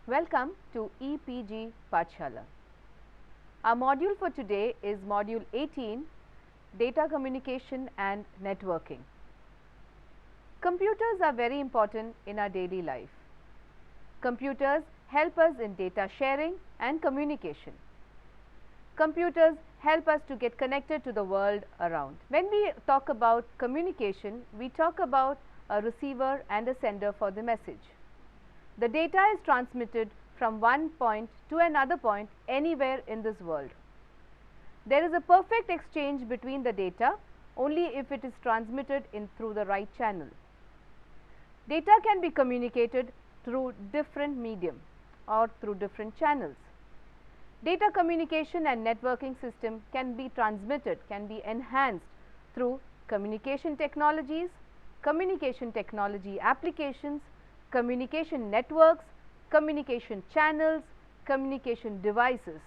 Welcome to EPG Pathshala. Our module for today is Module 18, Data Communication and Networking. Computers are very important in our daily life. Computers help us in data sharing and communication. Computers help us to get connected to the world around. When we talk about communication, we talk about a receiver and a sender for the message. The data is transmitted from one point to another point anywhere in this world. There is a perfect exchange between the data only if it is transmitted through the right channel. Data can be communicated through different medium or through different channels. Data communication and networking system can be transmitted, can be enhanced through communication technologies, communication technology applications, communication networks, communication channels, communication devices.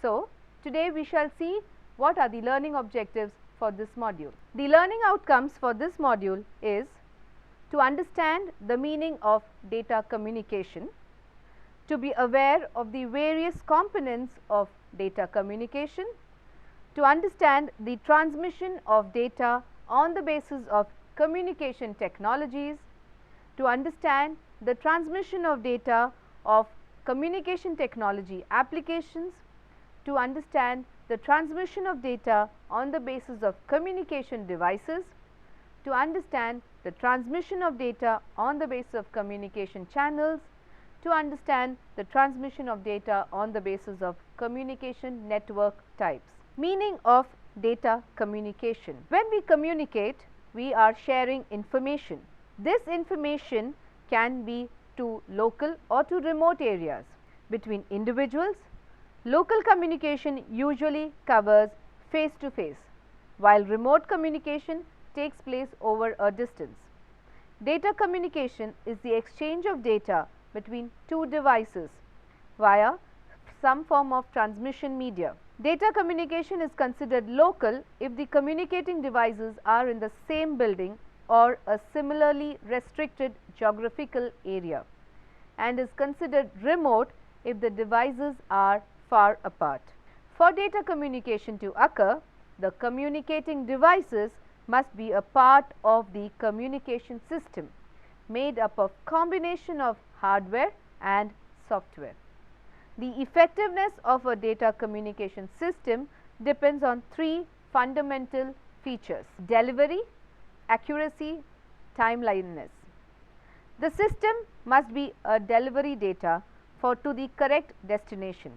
So, today we shall see what are the learning objectives for this module. The learning outcomes for this module is to understand the meaning of data communication, to be aware of the various components of data communication, to understand the transmission of data on the basis of communication technologies, to understand the transmission of data of communication technology applications, to understand the transmission of data on the basis of communication devices, to understand the transmission of data on the basis of communication channels, to understand the transmission of data on the basis of communication network types. Meaning of data communication. When we communicate, we are sharing information. This information can be to local or to remote areas. Between individuals, local communication usually covers face to face, while remote communication takes place over a distance. Data communication is the exchange of data between two devices via some form of transmission media. Data communication is considered local if the communicating devices are in the same building or a similarly restricted geographical area, and is considered remote if the devices are far apart. For data communication to occur, the communicating devices must be a part of the communication system made up of combination of hardware and software. The effectiveness of a data communication system depends on three fundamental features: delivery, accuracy, timelineess. The system must be a delivery data to the correct destination.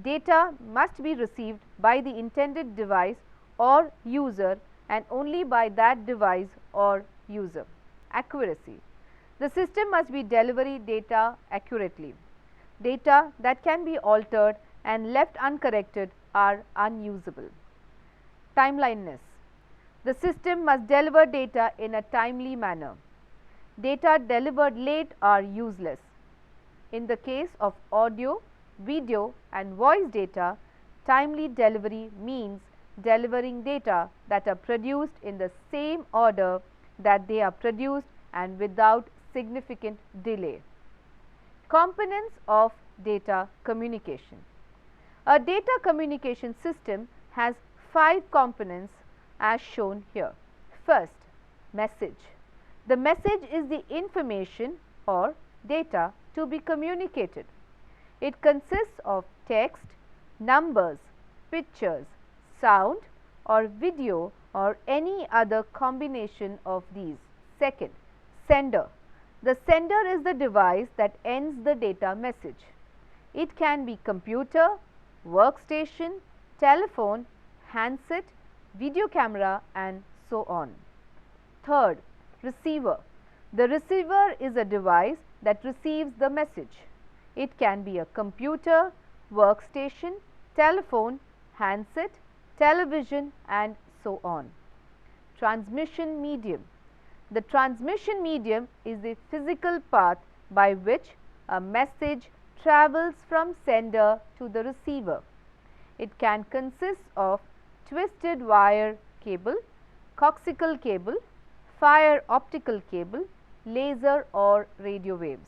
Data must be received by the intended device or user and only by that device or user. Accuracy. The system must be delivery data accurately. Data that can be altered and left uncorrected are unusable. Timelineess. The system must deliver data in a timely manner. Data delivered late are useless. In the case of audio, video and voice data, timely delivery means delivering data that are produced in the same order that they are produced and without significant delay. Components of data communication. A data communication system has 5 components as shown here. First, message. The message is the information or data to be communicated. It consists of text, numbers, pictures, sound or video or any other combination of these. Second, sender. The sender is the device that ends the data message. It can be computer, workstation, telephone, handset, video camera and so on. Third, receiver. The receiver is a device that receives the message. It can be a computer, workstation, telephone, handset, television and so on. Transmission medium. The transmission medium is the physical path by which a message travels from sender to the receiver. It can consist of twisted wire cable, coaxial cable, fiber optical cable, laser or radio waves.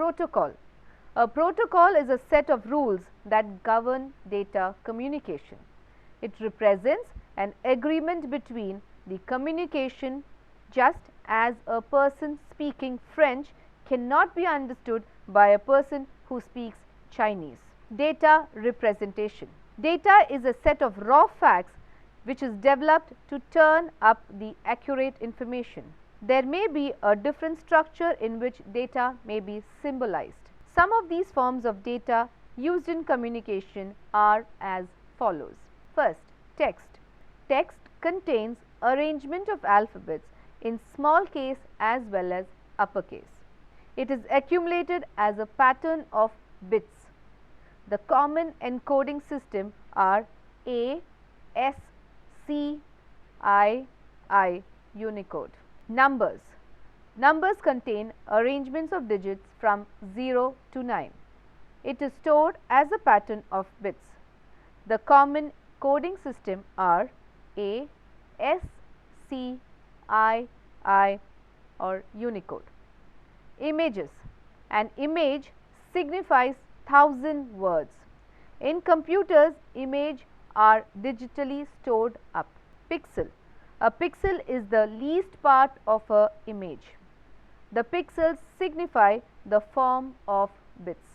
Protocol. A protocol is a set of rules that govern data communication. It represents an agreement between the communication, just as a person speaking French cannot be understood by a person who speaks Chinese. Data representation. Data is a set of raw facts which is developed to turn up the accurate information. There may be a different structure in which data may be symbolized. Some of these forms of data used in communication are as follows. First, text. Text contains arrangement of alphabets in small case as well as uppercase. It is accumulated as a pattern of bits. The common encoding system are A, S, C, I, Unicode. Numbers. Numbers contain arrangements of digits from 0 to 9. It is stored as a pattern of bits. The common coding system are A, S, C, I, or Unicode. Images. An image signifies 1,000 words. In computers, images are digitally stored up. Pixel. A pixel is the least part of an image. The pixels signify the form of bits.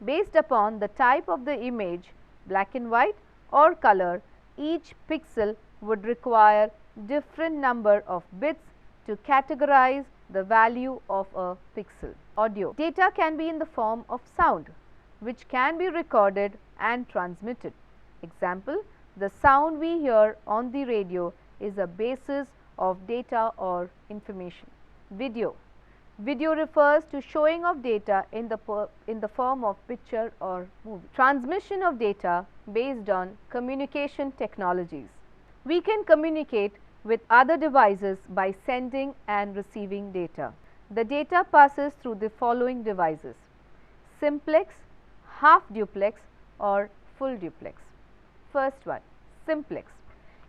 Based upon the type of the image, black and white or color, each pixel would require different number of bits to categorize the value of a pixel. Audio. Data can be in the form of sound, which can be recorded and transmitted. Example, the sound we hear on the radio is a basis of data or information. Video. Video refers to showing of data in the form of picture or movie. Transmission of data based on communication technologies. We can communicate with other devices by sending and receiving data. The data passes through the following devices: simplex, half duplex or full duplex. First one, simplex.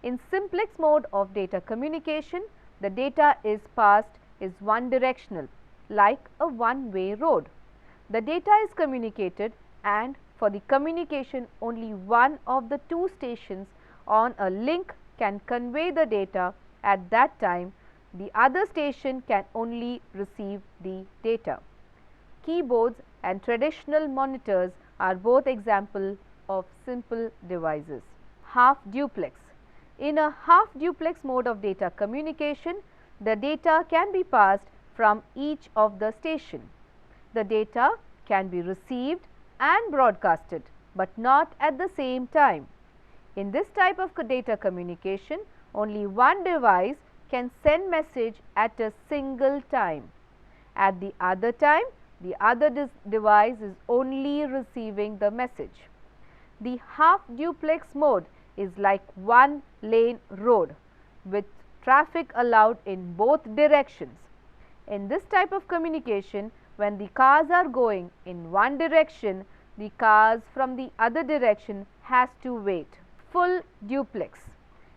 In simplex mode of data communication, the data is passed is one directional, like a one-way road. The data is communicated, and for the communication only one of the two stations on a link can convey the data at that time. The other station can only receive the data. Keyboards and traditional monitors are both examples of simple devices. Half duplex. In a half duplex mode of data communication, the data can be passed from each of the station. The data can be received and broadcasted, but not at the same time. In this type of data communication, only one device can send message at a single time. At the other time, the other device is only receiving the message. The half duplex mode is like one lane road with traffic allowed in both directions. In this type of communication, when the cars are going in one direction, the cars from the other direction has to wait. Full duplex.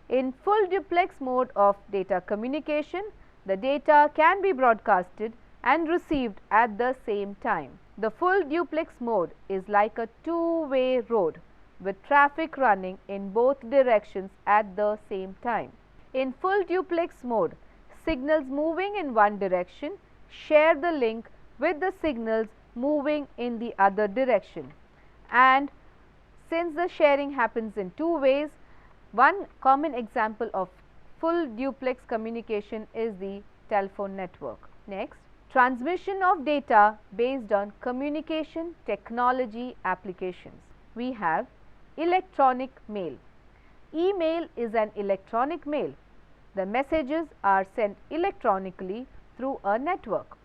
In full duplex mode of data communication, the data can be broadcasted and received at the same time. The full duplex mode is like a two-way road with traffic running in both directions at the same time. In full duplex mode, signals moving in one direction share the link with the signals moving in the other direction. And since the sharing happens in two ways, one common example of full duplex communication is the telephone network. Next, transmission of data based on communication technology applications. We have electronic mail. Email is an electronic mail. The messages are sent electronically through a network.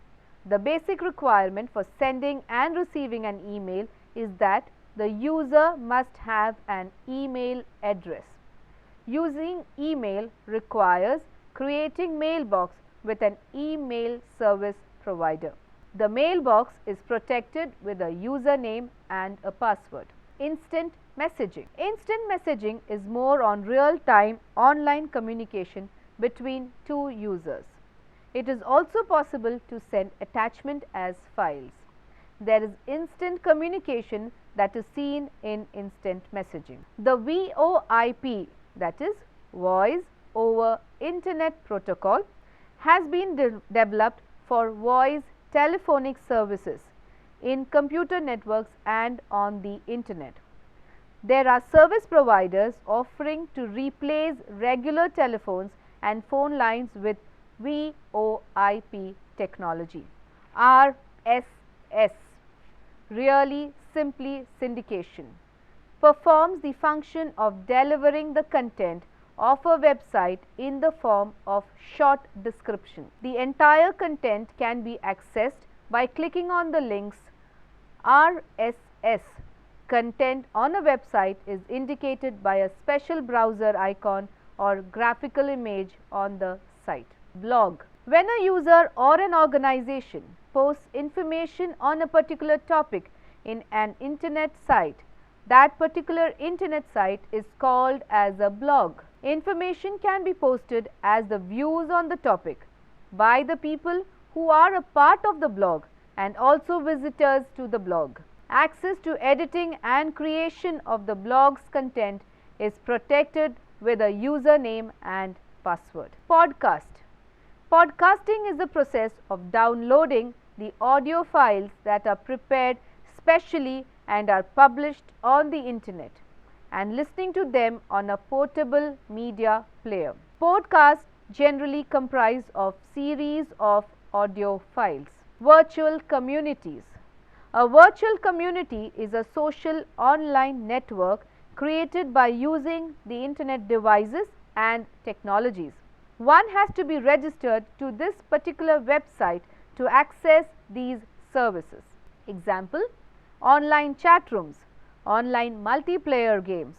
The basic requirement for sending and receiving an email is that the user must have an email address. Using email requires creating mailbox with an email service provider. The mailbox is protected with a username and a password. Instant messaging. Instant messaging is more on real-time online communication between two users. It is also possible to send attachment as files. there is instant communication that is seen in instant messaging. The VoIP, that is Voice over Internet Protocol, has been developed for voice telephonic services in computer networks and on the Internet. There are service providers offering to replace regular telephones and phone lines with VoIP technology. RSS, really simply syndication, performs the function of delivering the content of a website in the form of short description. The entire content can be accessed by clicking on the links. RSS content on a website is indicated by a special browser icon or graphical image on the site. Blog. When a user or an organization posts information on a particular topic in an internet site, that particular internet site is called as a blog. Information can be posted as the views on the topic by the people who are a part of the blog and also visitors to the blog. Access to editing and creation of the blog's content is protected with a username and password. Podcast. Podcasting is the process of downloading the audio files that are prepared specially and are published on the internet and listening to them on a portable media player. Podcasts generally comprise of series of audio files. Virtual communities. A virtual community is a social online network created by using the internet devices and technologies. One has to be registered to this particular website to access these services. Example: online chat rooms, online multiplayer games,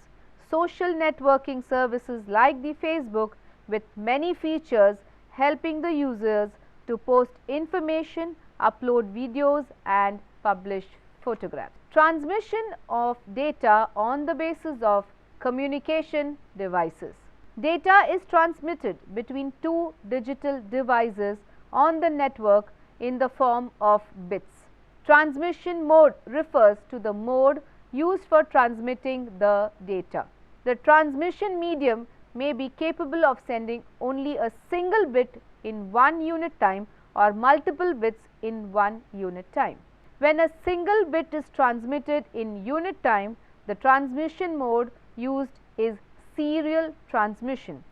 social networking services like the Facebook with many features helping the users to post information, upload videos and publish photographs. Transmission of data on the basis of communication devices. Data is transmitted between two digital devices on the network in the form of bits. Transmission mode refers to the mode used for transmitting the data. The transmission medium may be capable of sending only a single bit in 1 unit time or multiple bits in 1 unit time. When a single bit is transmitted in unit time, the transmission mode used is serial transmission,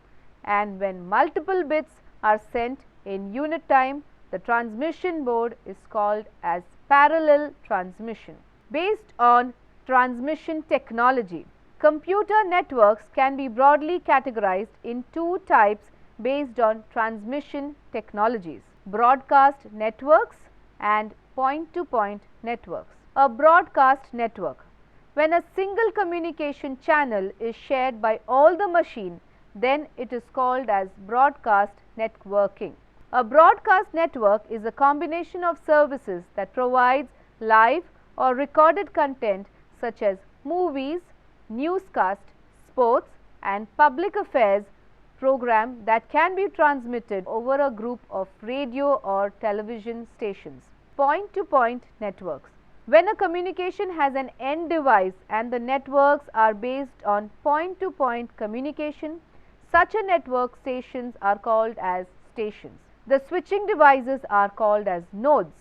and when multiple bits are sent in unit time, the transmission mode is called as parallel transmission. Based on transmission technology, computer networks can be broadly categorized in two types based on transmission technologies: broadcast networks and point-to-point networks. A broadcast network. When a single communication channel is shared by all the machine, then it is called as broadcast networking. A broadcast network is a combination of services that provides live or recorded content such as movies, newscast, sports and public affairs program that can be transmitted over a group of radio or television stations. Point-to-point networks. When a communication has an end device and the networks are based on point-to-point communication, such a network stations are called as stations. The switching devices are called as nodes.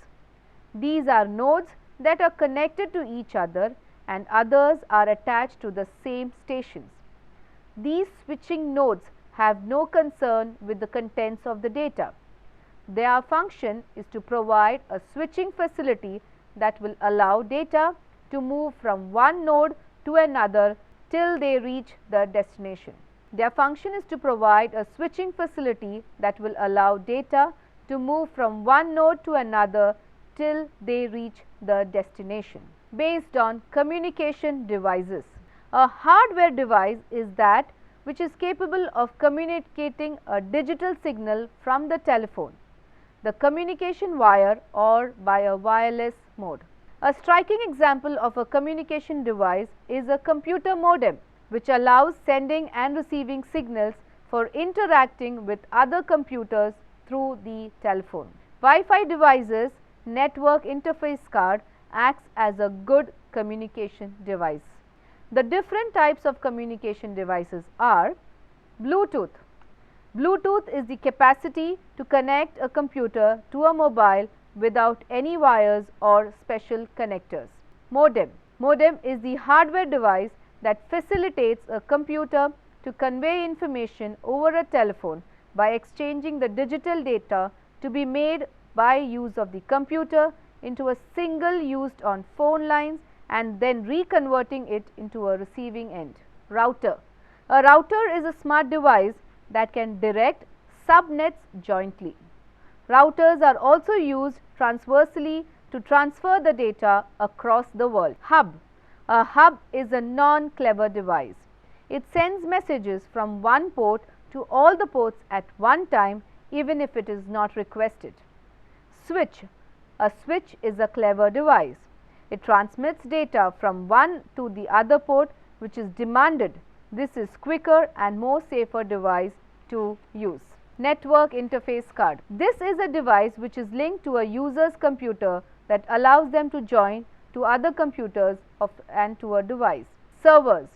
These are nodes that are connected to each other and others are attached to the same stations. These switching nodes have no concern with the contents of the data. Their function is to provide a switching facility that will allow data to move from one node to another till they reach the destination. Their function is to provide a switching facility that will allow data to move from one node to another till they reach the destination. Based on communication devices. A hardware device is that which is capable of communicating a digital signal from the telephone, the communication wire or by a wireless mode. A striking example of a communication device is a computer modem, which allows sending and receiving signals for interacting with other computers through the telephone. Wi-Fi devices, network interface card acts as a good communication device. The different types of communication devices are Bluetooth. Bluetooth is the capacity to connect a computer to a mobile without any wires or special connectors. Modem. Modem is the hardware device that facilitates a computer to convey information over a telephone by exchanging the digital data to be made by use of the computer into a signal used on phone lines and then reconverting it into a receiving end. Router. A router is a smart device that can direct subnets jointly. Routers are also used transversely to transfer the data across the world. Hub. A hub is a non-clever device. It sends messages from one port to all the ports at one time, even if it is not requested. Switch. A switch is a clever device. It transmits data from one to the other port which is demanded. This is quicker and more safer device to use. Network interface card. This is a device which is linked to a user's computer that allows them to join to other computers and to a device. Servers.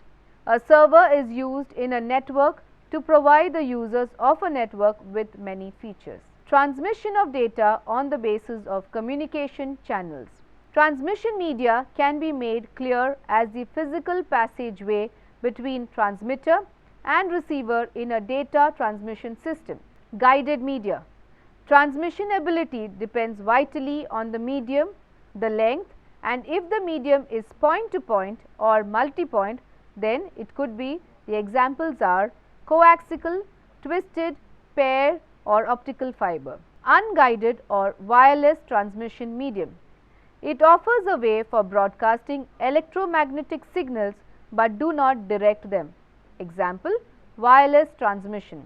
A server is used in a network to provide the users of a network with many features. Transmission of data on the basis of communication channels. Transmission media can be made clear as the physical passageway between transmitter and receiver in a data transmission system. Guided media. Transmission ability depends vitally on the medium, the length, and if the medium is point to point or multi-point, then it could be, the examples are coaxial, twisted, pair or optical fiber. Unguided or wireless transmission medium. It offers a way for broadcasting electromagnetic signals but do not direct them. Example, wireless transmission.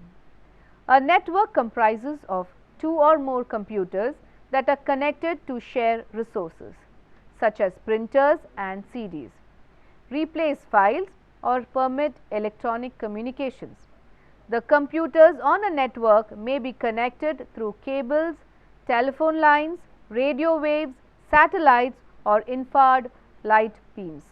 A network comprises of two or more computers that are connected to share resources, such as printers and CDs, replace files or permit electronic communications. The computers on a network may be connected through cables, telephone lines, radio waves, satellites or infrared light beams.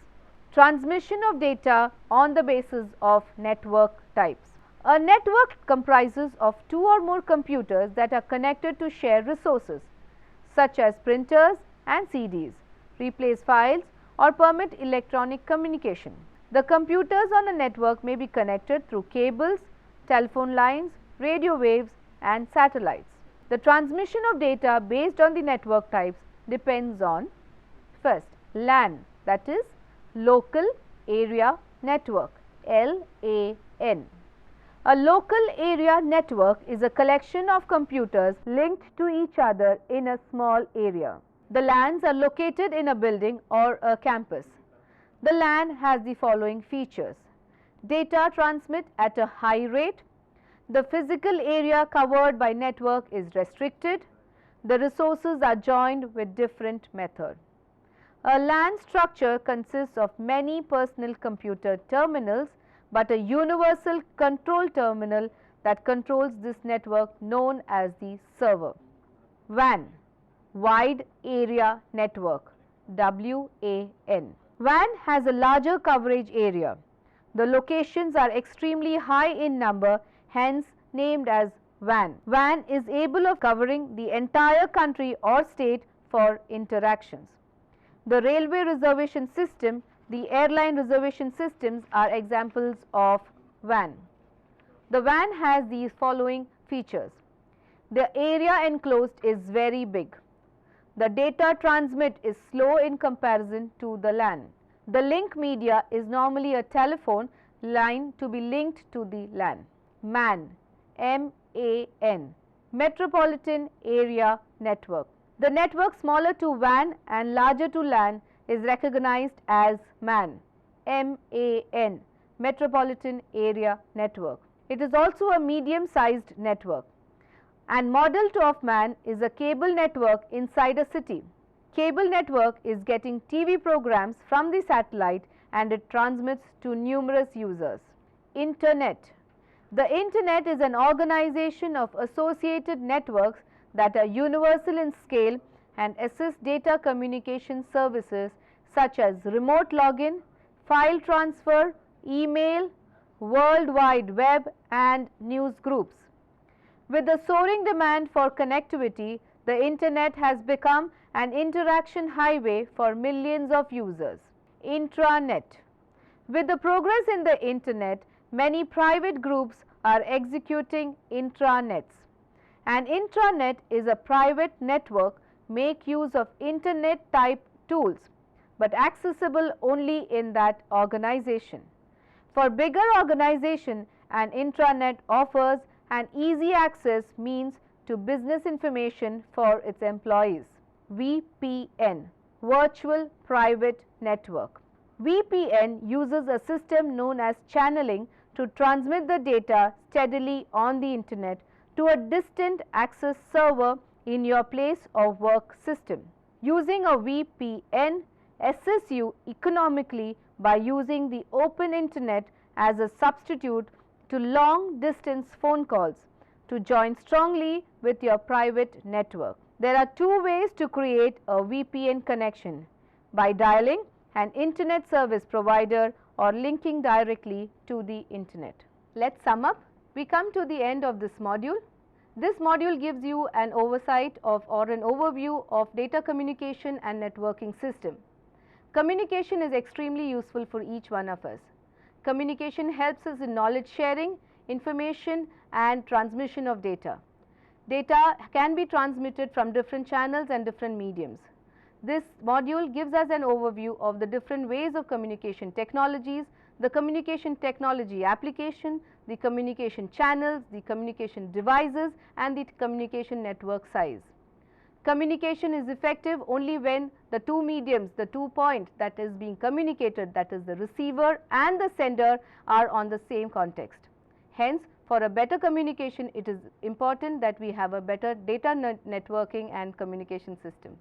Transmission of data on the basis of network types. A network comprises of two or more computers that are connected to share resources, such as printers and CDs, replace files or permit electronic communication. The computers on a network may be connected through cables, telephone lines, radio waves and satellites. The transmission of data based on the network types depends on, first, LAN, that is Local Area Network, LAN. A local area network is a collection of computers linked to each other in a small area. The LANs are located in a building or a campus. The LAN has the following features. Data transmit at a high rate. The physical area covered by network is restricted. The resources are joined with different methods. A LAN structure consists of many personal computer terminals, but a universal control terminal that controls this network known as the server. WAN, Wide Area Network, WAN. WAN has a larger coverage area. The locations are extremely high in number, hence named as WAN. WAN is able of covering the entire country or state for interactions. The railway reservation system, the airline reservation systems are examples of WAN. The WAN has these following features. The area enclosed is very big. The data transmit is slow in comparison to the LAN. The link media is normally a telephone line to be linked to the LAN. MAN, M-A-N, Metropolitan Area Network. The network smaller to WAN and larger to LAN is recognized as MAN, M-A-N, Metropolitan Area Network. It is also a medium-sized network. And model of MAN is a cable network inside a city. Cable network is getting TV programs from the satellite and it transmits to numerous users. Internet. The Internet is an organization of associated networks that are universal in scale and assist data communication services such as remote login, file transfer, email, World Wide Web and news groups. With the soaring demand for connectivity, the Internet has become an interaction highway for millions of users. Intranet. With the progress in the Internet, many private groups are executing intranets. An intranet is a private network make use of Internet type tools, but accessible only in that organization. For bigger organization, an intranet offers an easy access means to business information for its employees. VPN, Virtual Private Network. VPN uses a system known as channeling to transmit the data steadily on the Internet to a distant access server in your place of work system. Using a VPN assists you economically by using the open Internet as a substitute to long distance phone calls to join strongly with your private network. There are two ways to create a VPN connection: by dialing an Internet service provider or linking directly to the Internet. Let's sum up. We come to the end of this module. This module gives you an oversight of or an overview of data communication and networking system. Communication is extremely useful for each one of us. Communication helps us in knowledge sharing, information and transmission of data. Data can be transmitted from different channels and different mediums. This module gives us an overview of the different ways of communication technologies, the communication technology application, the communication channels, the communication devices and the communication network size. Communication is effective only when the two mediums, the two points that is being communicated, that is the receiver and the sender, are on the same context. Hence, for a better communication, it is important that we have a better data networking and communication system.